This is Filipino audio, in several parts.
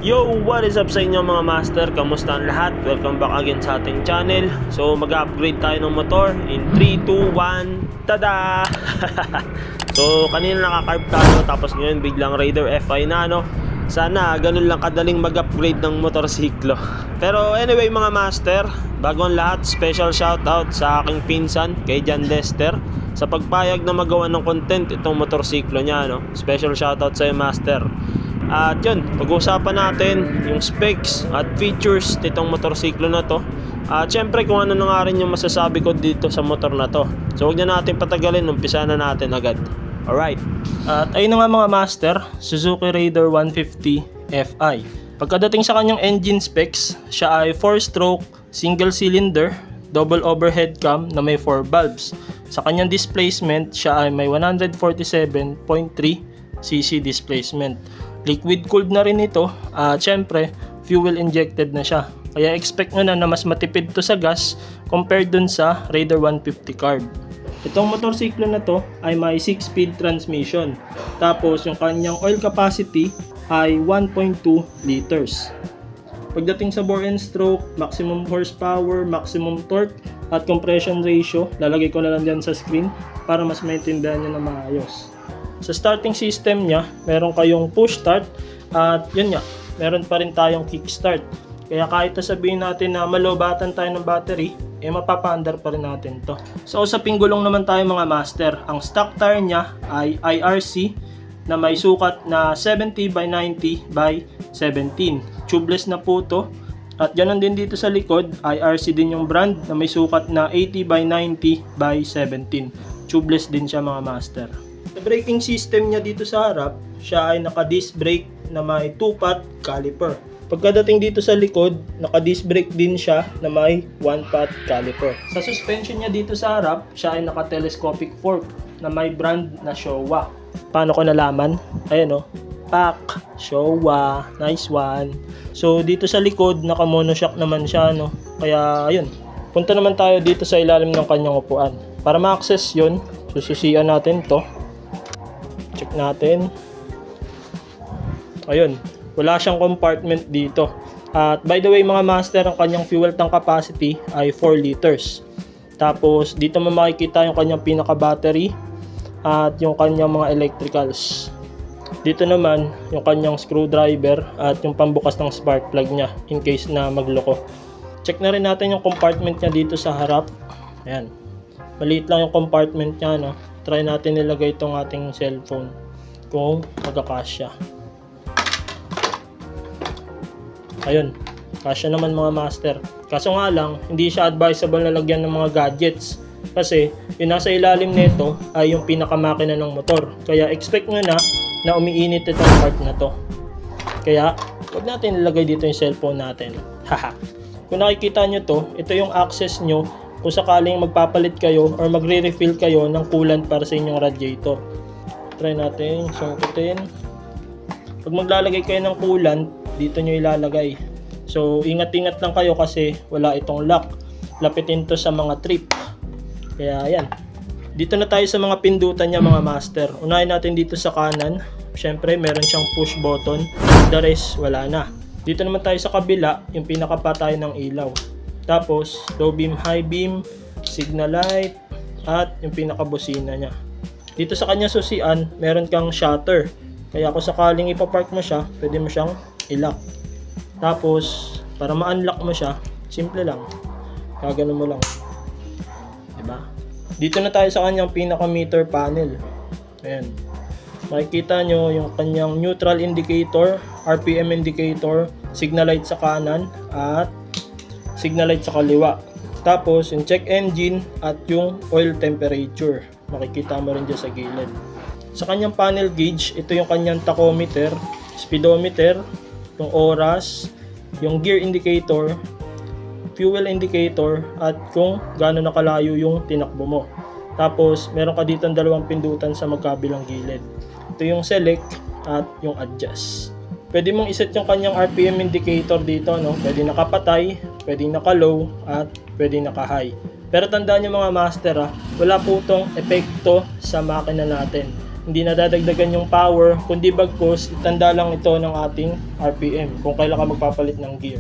Yo, what is up sa inyo mga master? Kamusta ang lahat? Welcome back again sa ating channel. So mag-upgrade tayo ng motor in 3, 2, 1, tada! So kanina naka-carb tayo, tapos ngayon biglang Raider FI na, no? Sana ganun lang kadaling mag-upgrade ng motorsiklo. Pero anyway mga master, bago ang lahat, special shoutout sa aking pinsan kay John Lester sa pagpayag na magawa ng content itong motorsiklo niya, no? Special shoutout sa iyo master. At yun, pag-uusapan natin yung specs at features nitong motorsiklo na to. At syempre kung ano na nga rin yung masasabi ko dito sa motor na to. So huwag na natin patagalin, umpisa na natin agad. Alright. At ayun na nga mga master, Suzuki Raider 150 Fi. Pagkadating sa kanyang engine specs, siya ay 4-stroke, single cylinder, double overhead cam na may 4 valves. Sa kanyang displacement, siya ay may 147.3 cc displacement. Liquid cooled na rin ito at syempre fuel injected na siya, kaya expect nyo na mas matipid to sa gas compared dun sa Raider 150 carb. Itong motorsiklo na to ay may 6-speed transmission, tapos yung kanyang oil capacity ay 1.2 liters. Pagdating sa bore and stroke, maximum horsepower, maximum torque at compression ratio, lalagay ko na lang dyan sa screen para mas maintindihan nyo na maayos. Sa starting system niya, meron kayong push start at yun nga, meron pa rin tayong kick start. Kaya kahit sabihin natin na malobatan tayo ng battery, mapapaandar pa rin natin to. So sa pinggulong naman tayo mga master, ang stock tire niya ay IRC na may sukat na 70 by 90 by 17. Tubeless na po to. At ganoon din dito sa likod, IRC din yung brand na may sukat na 80 by 90 by 17. Tubeless din siya mga master. Sa braking system niya dito sa harap, siya ay naka-disc brake na may 2-pot caliper. Pagkadating dito sa likod, naka-disc brake din siya na may 1-pot caliper. Sa suspension niya dito sa harap, siya ay naka-telescopic fork na may brand na Showa. Paano ko nalaman? Ayan o, Pak, Showa, nice one. So dito sa likod, naka-monoshock naman siya, no? Kaya ayun, punta naman tayo dito sa ilalim ng kanyang upuan. Para ma-access yun, sususian natin to. Check natin. Ayun, wala siyang compartment dito. At by the way mga master, ang kanyang fuel tank capacity ay 4 liters. Tapos dito mo makikita yung kanyang pinaka battery at yung kanyang mga electricals. Dito naman yung kanyang screwdriver at yung pambukas ng spark plug niya in case na magloko. Check na rin natin yung compartment niya dito sa harap. Ayan, maliit lang yung compartment niya, no? Try natin nilagay itong ating cellphone kung magkakasya. Ayun, kasya naman mga master. Kaso nga lang, hindi siya advisable na lagyan ng mga gadgets kasi yung nasa ilalim nito ay yung pinakamakina ng motor. Kaya expect nyo na umiinit itong part na to. Kaya huwag natin ilagay dito yung cellphone natin. Haha. Kung nakikita nyo to, ito yung access nyo kung sakaling magpapalit kayo or magre-refill kayo ng coolant para sa inyong radiator. Try natin sungkitin. Pag maglalagay kayo ng coolant, dito nyo ilalagay. So ingat-ingat lang kayo kasi wala itong lock. Lapitin to sa mga trip. Kaya ayan. Dito na tayo sa mga pindutan niya mga master. Unahin natin dito sa kanan. Syempre meron siyang push button. The rest wala na. Dito naman tayo sa kabila, yung pinakapatay ng ilaw. Tapos low beam, high beam, signal light, at yung pinakabusina niya. Dito sa kanya susian, meron kang shutter. Kaya kung sakaling ipapark mo siya, pwede mo siyang i-lock. Tapos para ma-unlock mo siya, simple lang. Gagano mo lang. Diba? Dito na tayo sa kanyang pinaka meter panel. Ayan. Makikita nyo yung kanyang neutral indicator, RPM indicator, signal light sa kanan, at signal light sa kaliwa. Tapos yung check engine at yung oil temperature. Makikita mo rin dyan sa gilid. Sa kanyang panel gauge, ito yung kanyang tachometer, speedometer, yung oras, yung gear indicator, fuel indicator, at kung gaano nakalayo yung tinakbo mo. Tapos meron ka dito ang dalawang pindutan sa magkabilang gilid. Ito yung select at yung adjust. Pwede mong iset yung kanyang RPM indicator dito, no? Pwede nakapatay, pwede naka-low, at pwede naka-high. Pero tandaan nyo mga master, wala po itong epekto sa makina natin. hindi nadadagdagan yung power, kundi bagkus itanda lang ito ng ating RPM kung kailan ka magpapalit ng gear.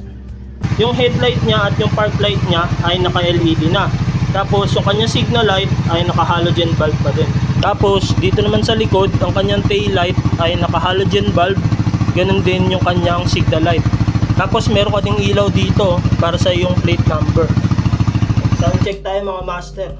Yung headlight niya at yung park light niya ay naka-LED na. Tapos yung kanyang signal light ay naka-halogen bulb pa din. Tapos dito naman sa likod, ang kanyang tail light ay naka-halogen bulb. Ganun din yung kanyang signal light. Tapos meron ka ding ilaw dito para sa yung plate number. Sound check tayo mga master.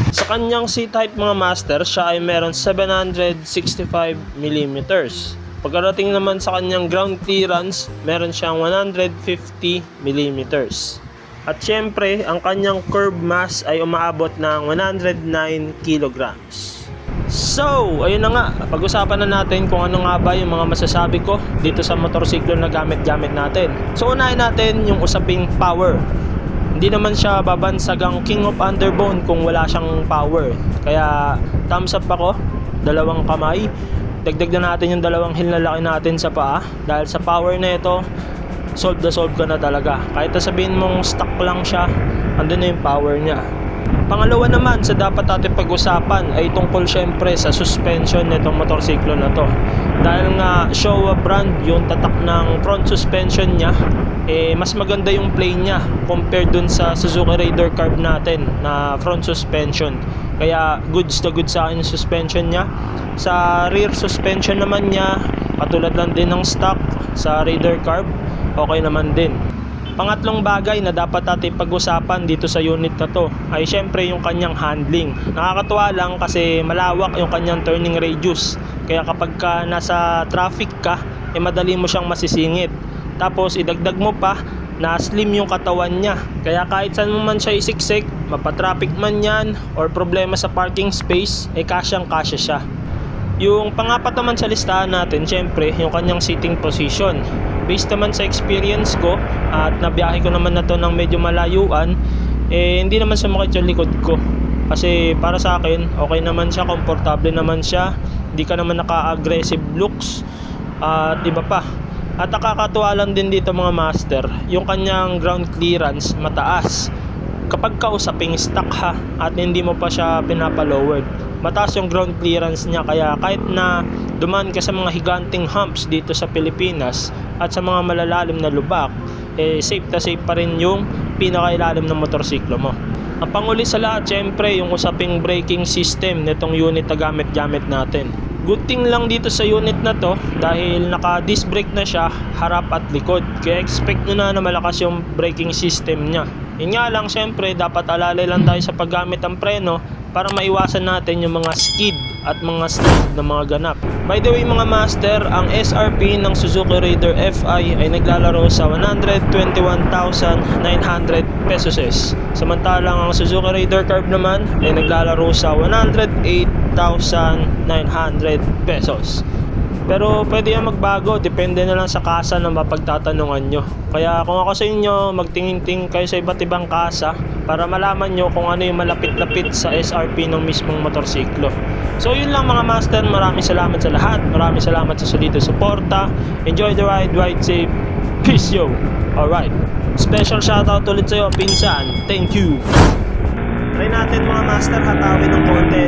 Sa kanyang C-type mga master, siya ay meron 765mm. Pagkarating naman sa kanyang ground clearance, meron siyang 150mm. At syempre, ang kanyang curb mass ay umaabot ng 109 kilograms. So, ayun na nga, pag-usapan na natin kung ano nga ba yung mga masasabi ko dito sa motorsiklo na gamit-gamit natin. So, unahin natin yung usaping power. Hindi naman siya babansagang king of underbone kung wala siyang power. Kaya thumbs up ako, dalawang kamay. Dagdag na natin yung dalawang heel na laki natin sa paa. Dahil sa power na ito, solve ka na talaga. Kahit sabihin mong stuck lang siya, andun na yung power niya. Pangalawa naman sa dapat natin pag-usapan ay tungkol syempre sa suspension nitong motorsiklo na to. Dahil nga Showa brand yung tatak ng front suspension niya, mas maganda yung play niya compared dun sa Suzuki Raider Carb natin na front suspension. Kaya goods na goods sa akin yung suspension niya. Sa rear suspension naman niya, katulad lang din ng stock sa Raider Carb, okay naman din. Pangatlong bagay na dapat natin pag-usapan dito sa unit na to ay syempre yung kanyang handling. Nakakatuwa lang kasi malawak yung kanyang turning radius. Kaya kapag ka nasa traffic ka, madali mo siyang masisingit. Tapos idagdag mo pa na slim yung katawan niya. Kaya kahit saan mo man siya isiksik, mapatraffic man yan or problema sa parking space, kasyang-kasya siya. Yung pangapat naman sa listahan natin, syempre yung kanyang seating position. Based naman sa experience ko at nabiyahe ko naman na to ng medyo malayuan, hindi naman sumakit yung likod ko. Kasi para sa akin, okay naman siya, komportable naman siya, hindi ka naman naka-aggressive looks at iba pa. At nakakatuwa lang din dito mga master, yung kanyang ground clearance mataas. Kapag kausaping stock ha, at hindi mo pa siya pinapalowered, mataas yung ground clearance niya. Kaya kahit na dumaan ka sa mga higanting humps dito sa Pilipinas at sa mga malalalim na lubak, safe na safe pa rin yung pinakailalim ng motorsiklo mo. Ang panguli sa lahat, syempre yung usaping braking system nitong unit na gamit-gamit natin. Good thing lang dito sa unit na to dahil naka disc brake na siya harap at likod. Kaya expect nyo na malakas yung braking system niya. Yun nga lang, syempre dapat alalay lang tayo sa paggamit ng preno para maiwasan natin yung mga skid at mga slip na mga ganap. By the way mga master, ang SRP ng Suzuki Raider FI ay naglalaro sa 121,900 pesos. Samantalang ang Suzuki Raider Carb naman ay naglalaro sa 108,900 pesos. Pero pwede yan magbago, depende na lang sa kasa na mapagtatanungan nyo. Kaya kung ako sa inyo, magtingin-ting kayo sa iba't ibang kasa para malaman nyo kung ano yung malapit-lapit sa SRP ng mismong motorsiklo. So yun lang mga master, maraming salamat sa lahat. Maraming salamat sa solid suporta. Enjoy the ride, ride safe. Peace yo. Alright. Special shoutout ulit sa'yo, pinsan. Thank you. Try natin mga master hatawin ng konti